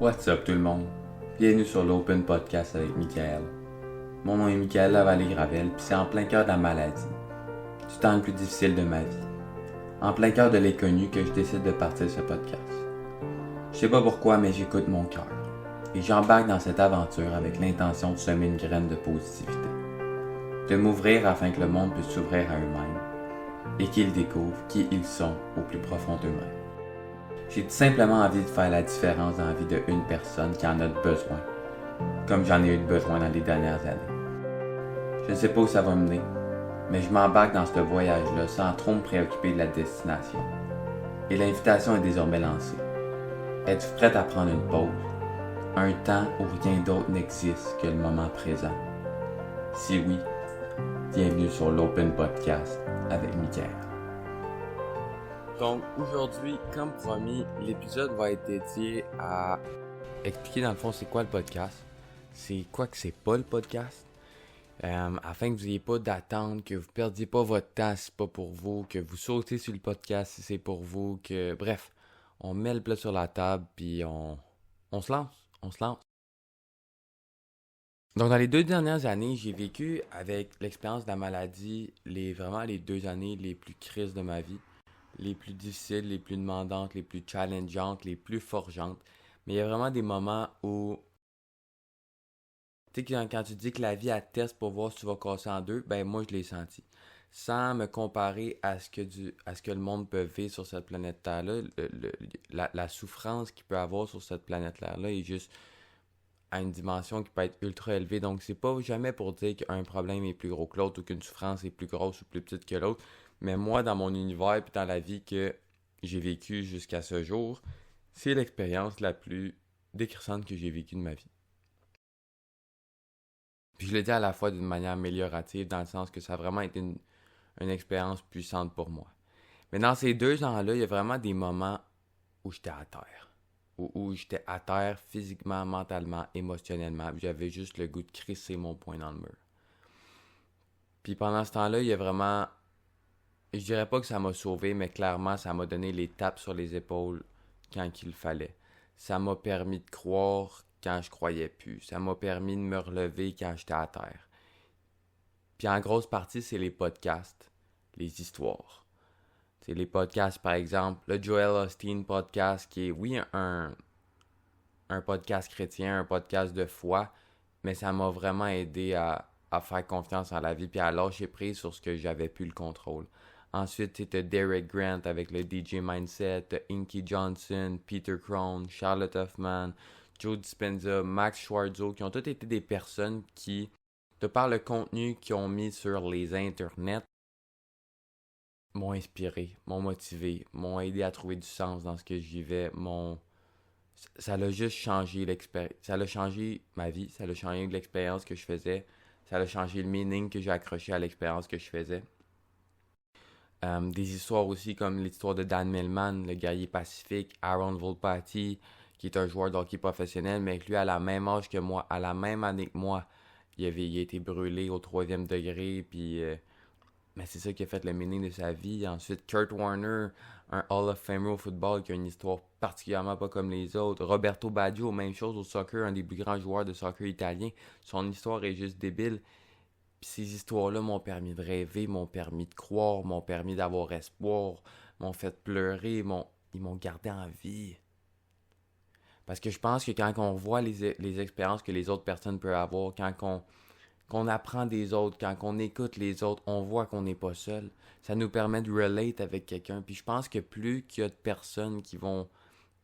What's up tout le monde? Bienvenue sur l'Open Podcast avec Michael. Mon nom est Michael Lavallée-Gravel, puis c'est en plein cœur de la maladie, du temps le plus difficile de ma vie, en plein cœur de l'inconnu que je décide de partir ce podcast. Je sais pas pourquoi, mais j'écoute mon cœur, et j'embarque dans cette aventure avec l'intention de semer une graine de positivité, de m'ouvrir afin que le monde puisse s'ouvrir à eux-mêmes, et qu'ils découvrent qui ils sont au plus profond d'eux-mêmes. J'ai tout simplement envie de faire la différence dans la vie d'une personne qui en a besoin, comme j'en ai eu besoin dans les dernières années. Je ne sais pas où ça va mener, mais je m'embarque dans ce voyage-là sans trop me préoccuper de la destination. Et l'invitation est désormais lancée. Êtes-vous prête à prendre une pause? Un temps où rien d'autre n'existe que le moment présent. Si oui, bienvenue sur l'Open Podcast avec Michael. Donc aujourd'hui, comme promis, l'épisode va être dédié à expliquer dans le fond c'est quoi le podcast, c'est quoi que c'est pas le podcast, afin que vous n'ayez pas d'attente, que vous ne perdiez pas votre temps si c'est pas pour vous, que vous sautez sur le podcast si c'est pour vous, que bref, on met le plat sur la table puis on se lance. Donc dans les 2 dernières années, j'ai vécu avec l'expérience de la maladie vraiment les 2 années les plus crises de ma vie. Les plus difficiles, les plus demandantes, les plus challengeantes, les plus forgeantes. Mais il y a vraiment des moments où, tu sais, quand tu dis que la vie elle teste pour voir si tu vas casser en deux, ben moi je l'ai senti. Sans me comparer à ce que le monde peut vivre sur cette planète Terre-là, la souffrance qu'il peut avoir sur cette planète Terre-là est juste à une dimension qui peut être ultra élevée. Donc c'est pas jamais pour dire qu'un problème est plus gros que l'autre ou qu'une souffrance est plus grosse ou plus petite que l'autre. Mais moi, dans mon univers et dans la vie que j'ai vécue jusqu'à ce jour, c'est l'expérience la plus décrissante que j'ai vécue de ma vie. Puis je le dis à la fois d'une manière améliorative, dans le sens que ça a vraiment été une expérience puissante pour moi. Mais dans ces 2 ans-là, il y a vraiment des moments où j'étais à terre. Où j'étais à terre physiquement, mentalement, émotionnellement. J'avais juste le goût de crisser mon poing dans le mur. Puis pendant ce temps-là, il y a vraiment... Je dirais pas que ça m'a sauvé, mais clairement, ça m'a donné les tapes sur les épaules quand il fallait. Ça m'a permis de croire quand je croyais plus. Ça m'a permis de me relever quand j'étais à terre. Puis en grosse partie, c'est les podcasts, les histoires. C'est les podcasts, par exemple, le Joel Osteen podcast, qui est, oui, un podcast chrétien, un podcast de foi, mais ça m'a vraiment aidé à faire confiance en la vie puis à lâcher prise sur ce que j'avais plus le contrôle. Ensuite, tu as Derek Grant avec le DJ Mindset, t'as Inky Johnson, Peter Crone, Charlotte Hoffman, Joe Dispenza, Max Schwarzo, qui ont tous été des personnes qui, de par le contenu qu'ils ont mis sur les internets, m'ont inspiré, m'ont motivé, m'ont aidé à trouver du sens dans ce que j'y vais, ça l'a juste changé l'expérience. Ça l'a changé ma vie. Ça l'a changé l'expérience que je faisais. Ça l'a changé le meaning que j'ai accroché à l'expérience que je faisais. Des histoires aussi comme l'histoire de Dan Millman, le guerrier pacifique, Aaron Volpatti, qui est un joueur de hockey professionnel, mais que lui, à la même âge que moi, à la même année que moi, il a été brûlé au 3e degré, puis mais c'est ça qui a fait le meaning de sa vie. Ensuite, Kurt Warner, un Hall of Famer au football qui a une histoire particulièrement pas comme les autres. Roberto Baggio, même chose au soccer, un des plus grands joueurs de soccer italien. Son histoire est juste débile. Puis ces histoires-là m'ont permis de rêver, m'ont permis de croire, m'ont permis d'avoir espoir, m'ont fait pleurer, ils m'ont gardé en vie. Parce que je pense que quand on voit les expériences que les autres personnes peuvent avoir, qu'on apprend des autres, quand on écoute les autres, on voit qu'on n'est pas seul. Ça nous permet de relate avec quelqu'un. Puis je pense que plus qu'il y a de personnes qui vont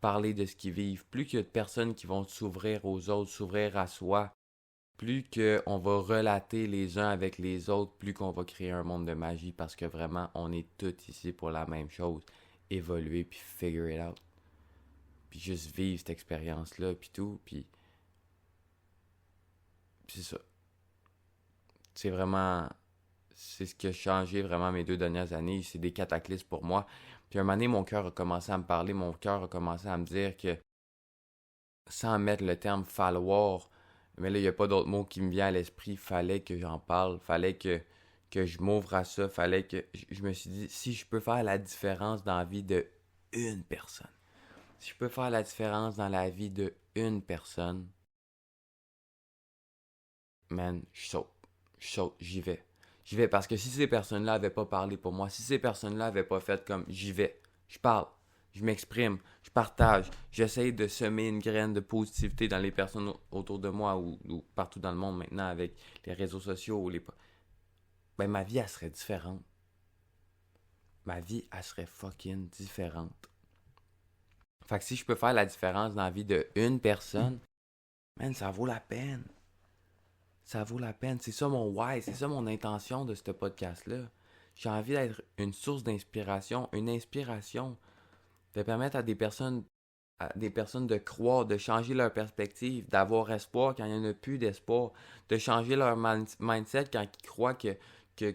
parler de ce qu'ils vivent, plus qu'il y a de personnes qui vont s'ouvrir aux autres, s'ouvrir à soi, plus qu'on va relater les uns avec les autres, plus qu'on va créer un monde de magie parce que vraiment, on est tous ici pour la même chose. Évoluer, puis figure it out. Puis juste vivre cette expérience-là, puis tout, puis c'est ça. C'est vraiment... C'est ce qui a changé vraiment mes 2 dernières années. C'est des cataclysmes pour moi. Puis un moment donné, mon cœur a commencé à me parler. Mon cœur a commencé à me dire que, sans mettre le terme falloir, mais là, il n'y a pas d'autre mot qui me vient à l'esprit. Fallait que j'en parle. Fallait que je m'ouvre à ça. Fallait que... Je me suis dit, si je peux faire la différence dans la vie de une personne, Si je peux faire la différence dans la vie de une personne, man, je saute. Je saute, j'y vais. J'y vais parce que si ces personnes-là avaient pas parlé pour moi, si ces personnes-là avaient pas fait comme j'y vais, je parle, je m'exprime, je partage, j'essaye de semer une graine de positivité dans les personnes autour de moi ou partout dans le monde maintenant avec les réseaux sociaux ou ben ma vie elle serait différente. Ma vie elle serait fucking différente. Fait que si je peux faire la différence dans la vie de une personne, man, ça vaut la peine. Ça vaut la peine. C'est ça mon why, c'est ça mon intention de ce podcast-là. J'ai envie d'être une source d'inspiration, une inspiration, de permettre à des personnes de croire, de changer leur perspective, d'avoir espoir quand il n'y en a plus d'espoir, de changer leur mindset quand ils croient qu'ils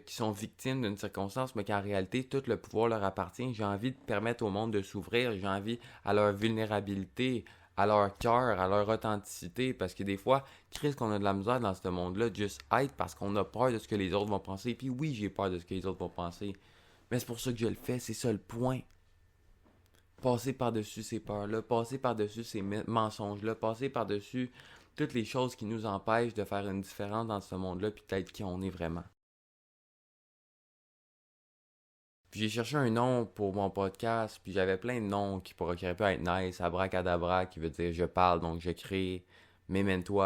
sont victimes d'une circonstance, mais qu'en réalité, tout le pouvoir leur appartient. J'ai envie de permettre au monde de s'ouvrir, j'ai envie à leur vulnérabilité, à leur cœur, à leur authenticité, parce que des fois, Chris, qu'on a de la misère dans ce monde-là, juste être parce qu'on a peur de ce que les autres vont penser. Puis oui, j'ai peur de ce que les autres vont penser, mais c'est pour ça que je le fais, c'est ça le point. Passer par-dessus ces peurs-là, passer par-dessus ces mensonges-là, passer par-dessus toutes les choses qui nous empêchent de faire une différence dans ce monde-là, puis d'être qui on est vraiment. Puis j'ai cherché un nom pour mon podcast, puis j'avais plein de noms qui pourraient pu être nice. Abracadabra qui veut dire je parle, donc je crée. Memento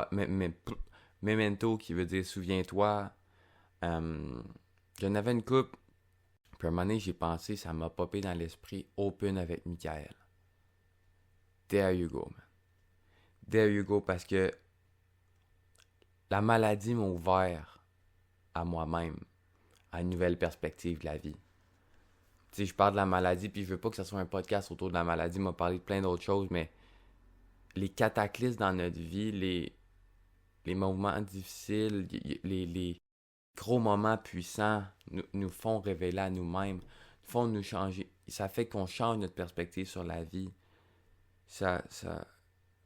qui veut dire souviens-toi. J'en avais une coupe. Puis à un moment donné, j'ai pensé, ça m'a popé dans l'esprit, Open avec Michael. There you go, man. There you go, parce que la maladie m'a ouvert à moi-même, à une nouvelle perspective de la vie. Tu sais, je parle de la maladie, puis je veux pas que ce soit un podcast autour de la maladie, m'a parlé de plein d'autres choses, mais les cataclysmes dans notre vie, les moments difficiles, les gros moments puissants nous font révéler à nous-mêmes, font nous changer. Ça fait qu'on change notre perspective sur la vie.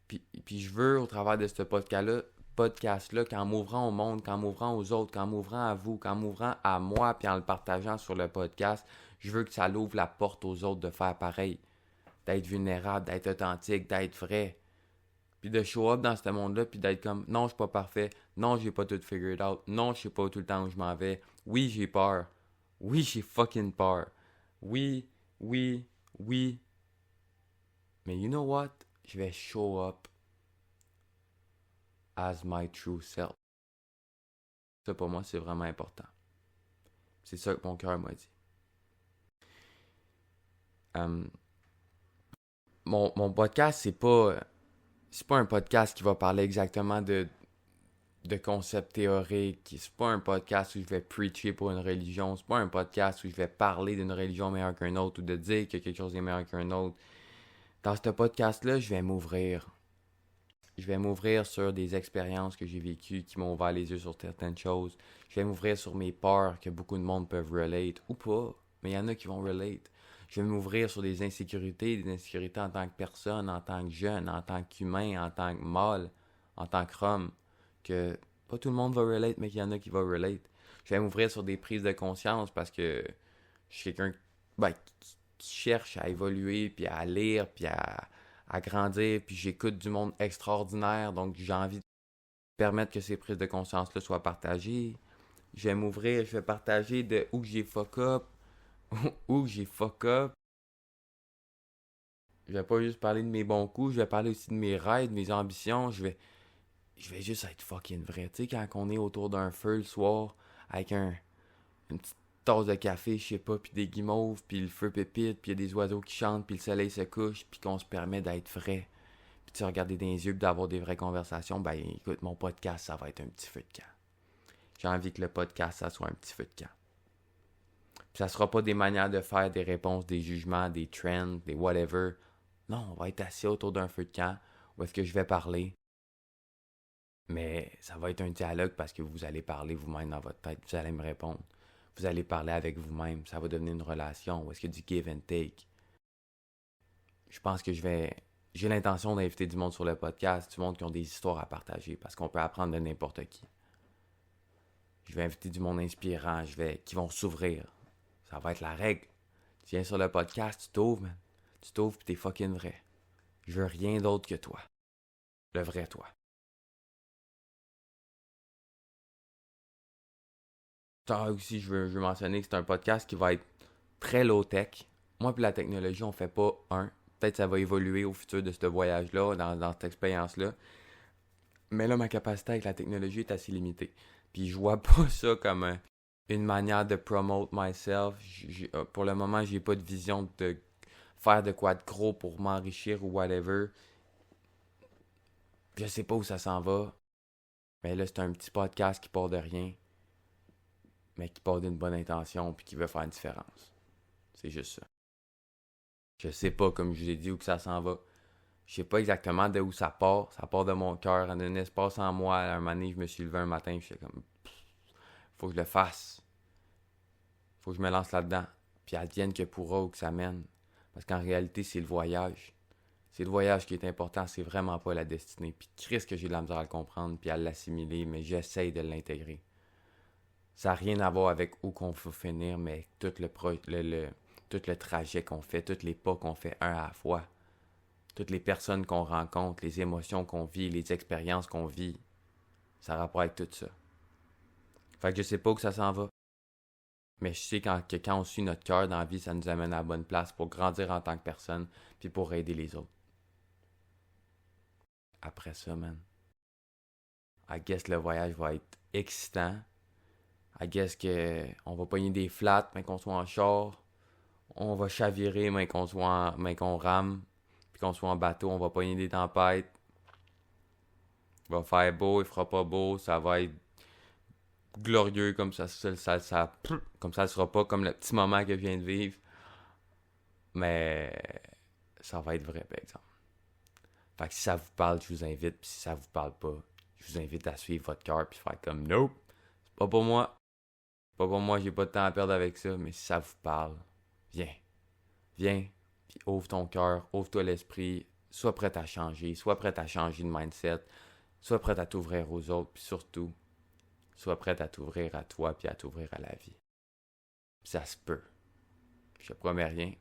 Puis je veux, au travers de ce podcast-là, qu'en m'ouvrant au monde, qu'en m'ouvrant aux autres, qu'en m'ouvrant à vous, qu'en m'ouvrant à moi, puis en le partageant sur le podcast, je veux que ça l'ouvre la porte aux autres de faire pareil. D'être vulnérable, d'être authentique, d'être vrai. Puis de show up dans ce monde-là, puis d'être comme, non, je suis pas parfait. Non, j'ai pas tout figured out. Non, je sais pas tout le temps où je m'en vais. Oui, j'ai peur. Oui, j'ai fucking peur. Oui, oui, oui. Mais you know what? Je vais show up as my true self. Ça, pour moi, c'est vraiment important. C'est ça que mon cœur m'a dit. Um, mon podcast, c'est pas un podcast qui va parler exactement de concepts théoriques. C'est pas un podcast où je vais preacher pour une religion. C'est pas un podcast où je vais parler d'une religion meilleure qu'un autre ou de dire que quelque chose est meilleur qu'un autre. Dans ce podcast-là, je vais m'ouvrir. Je vais m'ouvrir sur des expériences que j'ai vécues qui m'ont ouvert les yeux sur certaines choses. Je vais m'ouvrir sur mes peurs que beaucoup de monde peuvent relate ou pas, mais il y en a qui vont relate. Je vais m'ouvrir sur des insécurités en tant que personne, en tant que jeune, en tant qu'humain, en tant que mâle, en tant que homme, que pas tout le monde va relate, mais qu'il y en a qui vont relate. Je vais m'ouvrir sur des prises de conscience parce que je suis quelqu'un qui cherche à évoluer, puis à lire, puis à grandir, puis j'écoute du monde extraordinaire, donc j'ai envie de permettre que ces prises de conscience-là soient partagées. Je vais m'ouvrir, je vais partager de où j'ai fuck up, où j'ai fuck up. Je vais pas juste parler de mes bons coups, je vais parler aussi de mes rêves, de mes ambitions, je vais juste être fucking vrai. Tu sais, quand on est autour d'un feu le soir, avec une petite tasse de café, je sais pas, puis des guimauves, puis le feu pépite, puis il y a des oiseaux qui chantent, puis le soleil se couche, puis qu'on se permet d'être vrai. Puis tu regarder dans les yeux, puis d'avoir des vraies conversations, ben écoute, mon podcast, ça va être un petit feu de camp. J'ai envie que le podcast, ça soit un petit feu de camp. Puis ça sera pas des manières de faire des réponses, des jugements, des trends, des whatever. Non, on va être assis autour d'un feu de camp, où est-ce que je vais parler. Mais ça va être un dialogue parce que vous allez parler vous-même dans votre tête, vous allez me répondre. Vous allez parler avec vous-même, ça va devenir une relation, où est-ce qu'il y a du give and take. Je pense que j'ai l'intention d'inviter du monde sur le podcast, du monde qui ont des histoires à partager, parce qu'on peut apprendre de n'importe qui. Je vais inviter du monde inspirant, qui vont s'ouvrir. Ça va être la règle. Tu viens sur le podcast, tu t'ouvres, man. Tu t'ouvres pis t'es fucking vrai. Je veux rien d'autre que toi. Le vrai toi. Aussi, je veux mentionner que c'est un podcast qui va être très low-tech. Moi et la technologie, on fait pas un. Peut-être que ça va évoluer au futur de ce voyage-là, dans cette expérience-là. Mais là, ma capacité avec la technologie est assez limitée. Puis je vois pas ça comme une manière de promote myself. Pour le moment, j'ai pas de vision de faire de quoi de gros pour m'enrichir ou whatever. Je sais pas où ça s'en va. Mais là, c'est un petit podcast qui part de rien, mais qui part d'une bonne intention puis qui veut faire une différence. C'est juste ça. Je sais pas, comme je vous ai dit, où que ça s'en va. Je sais pas exactement de où ça part. Ça part de mon cœur, en un espace en moi. À un moment donné, je me suis levé un matin et je suis comme, faut que je le fasse. Faut que je me lance là-dedans. Puis advienne que pourra où que ça mène. Parce qu'en réalité, c'est le voyage. C'est le voyage qui est important, c'est vraiment pas la destinée. Puis Christ que j'ai de la misère à le comprendre puis à l'assimiler, mais j'essaye de l'intégrer. Ça n'a rien à voir avec où qu'on veut finir, mais tout le trajet qu'on fait, tous les pas qu'on fait un à la fois, toutes les personnes qu'on rencontre, les émotions qu'on vit, les expériences qu'on vit, ça a rapport avec tout ça. Fait que je sais pas où ça s'en va, mais je sais que quand on suit notre cœur dans la vie, ça nous amène à la bonne place pour grandir en tant que personne, puis pour aider les autres. Après ça, man, I guess le voyage va être excitant. I guess que on va pogner des flats, mais qu'on soit en char. On va chavirer, mais qu'on rame. Puis qu'on soit en bateau, on va pogner des tempêtes. Il va faire beau, il fera pas beau. Ça va être glorieux comme comme ça sera pas comme le petit moment que je viens de vivre. Mais ça va être vrai, par exemple. Fait que si ça vous parle, je vous invite. Puis si ça vous parle pas, je vous invite à suivre votre cœur puis faire comme nope, c'est pas pour moi. Pas pour moi, j'ai pas de temps à perdre avec ça, mais si ça vous parle, viens. Viens, puis ouvre ton cœur, ouvre-toi l'esprit, sois prêt à changer, sois prêt à changer de mindset, sois prêt à t'ouvrir aux autres, puis surtout, sois prêt à t'ouvrir à toi, puis à t'ouvrir à la vie. Puis ça se peut. Je te promets rien, mais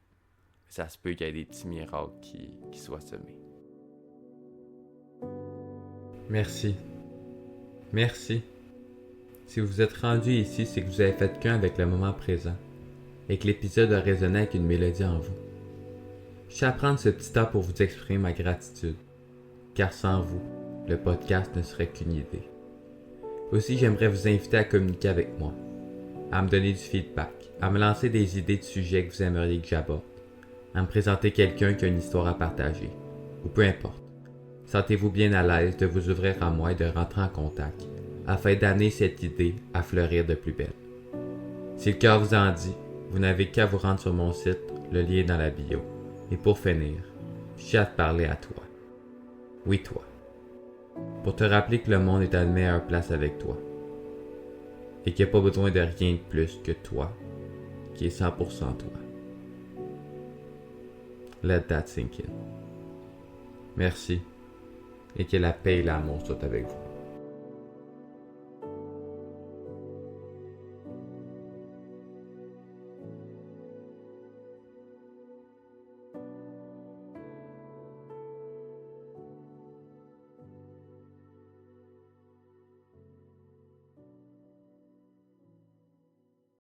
ça se peut qu'il y ait des petits miracles qui soient semés. Merci. Merci. Si vous êtes rendu ici, c'est que vous avez fait qu'un avec le moment présent et que l'épisode a résonné avec une mélodie en vous. Je tiens à prendre ce petit temps pour vous exprimer ma gratitude, car sans vous, le podcast ne serait qu'une idée. Aussi, j'aimerais vous inviter à communiquer avec moi, à me donner du feedback, à me lancer des idées de sujets que vous aimeriez que j'aborde, à me présenter quelqu'un qui a une histoire à partager, ou peu importe. Sentez-vous bien à l'aise de vous ouvrir à moi et de rentrer en contact, afin d'amener cette idée à fleurir de plus belle. Si le cœur vous en dit, vous n'avez qu'à vous rendre sur mon site, le lien est dans la bio. Et pour finir, j'ai à te parler à toi. Oui, toi. Pour te rappeler que le monde est à une meilleure place avec toi. Et qu'il n'y a pas besoin de rien de plus que toi, qui est 100% toi. Let that sink in. Merci. Et que la paix et l'amour soient avec vous.